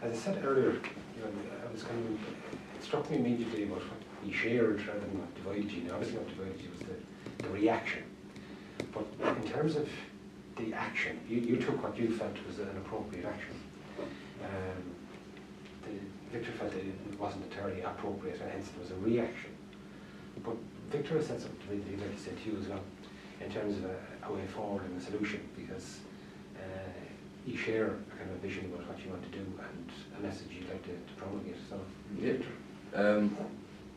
as I said earlier, you know, I was kind of, it struck me immediately about what he shared rather than what divided you. Now, obviously what divided you was the reaction. But in terms of the action, you took what you felt was an appropriate action. Victor felt that it wasn't entirely appropriate, and hence there was a reaction. But Victor has said something to me that he'd like to say to you as well, in terms of a way forward and a solution, because you share a kind of vision about what you want to do and a message you'd like to promulgate. So, yeah.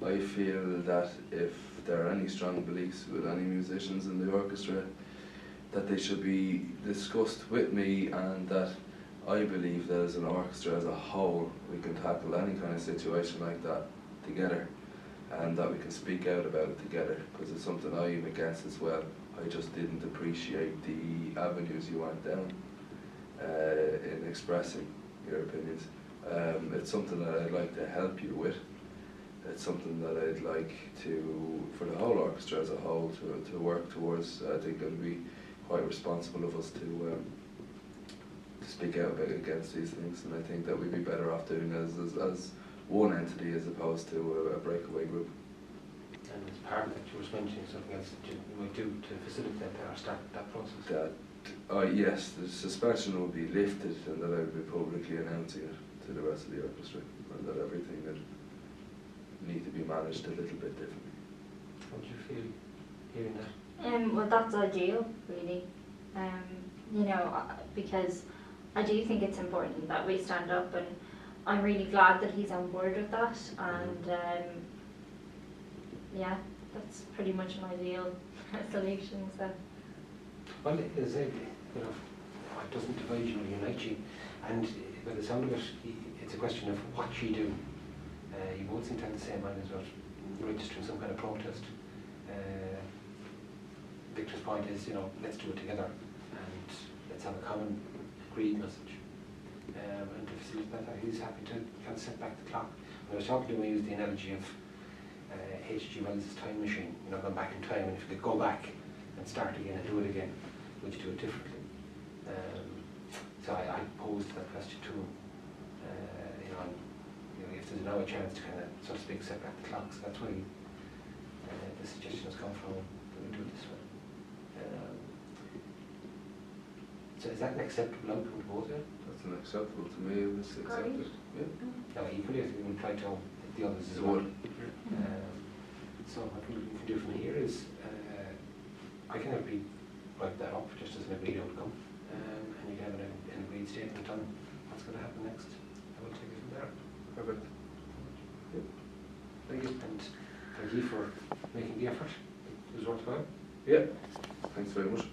I feel that if there are any strong beliefs with any musicians in the orchestra, that they should be discussed with me, and that I believe that as an orchestra as a whole we can tackle any kind of situation like that together, and that we can speak out about it together, because it's something I am against as well. I just didn't appreciate the avenues you went down in expressing your opinions. It's something that I'd like to help you with. It's something that I'd like to, for the whole orchestra as a whole, to work towards. I think it would be quite responsible of us to speak out against these things, and I think that we'd be better off doing it as one entity as opposed to a breakaway group. And as part of that, you were mentioning something else that you might do to facilitate that or start that process. Yes, the suspension will be lifted, and that I will be publicly announcing it to the rest of the orchestra, and that everything that need to be managed a little bit differently. How do you feel hearing that? Well, that's ideal, really. You know, because I do think it's important that we stand up, and I'm really glad that he's on board with that. And yeah, that's pretty much an ideal solution. So. Well, as I, you know, it doesn't divide you or unite you, and by the sound of it, it's a question of what you do. You both seem to have the same mind as well, registering some kind of protest. Victor's point is, you know, let's do it together and let's have a common agreed message. And to facilitate that, he's happy to kind of set back the clock. When I was talking to him, I used the analogy of H.G. Wells' time machine, you know, going back in time, and if you could go back and start again and do it again, would you do it differently? So I posed that question to him, you know, if there's now a chance to kind of, so to speak, set back the clock. So that's where the suggestion has come from, that we do it this way. So is that an acceptable outcome to both of you? That's unacceptable to me. It was accepted. Yeah. No, equally, I think we will try to the others as well. So what we can do from here is, I can write that up just as an agreed outcome, and you can have an agreed statement on what's going to happen next. I will take it from there. Perfect. Yeah. Thank you. And thank you for making the effort. It was worthwhile. Yeah. Thanks very much.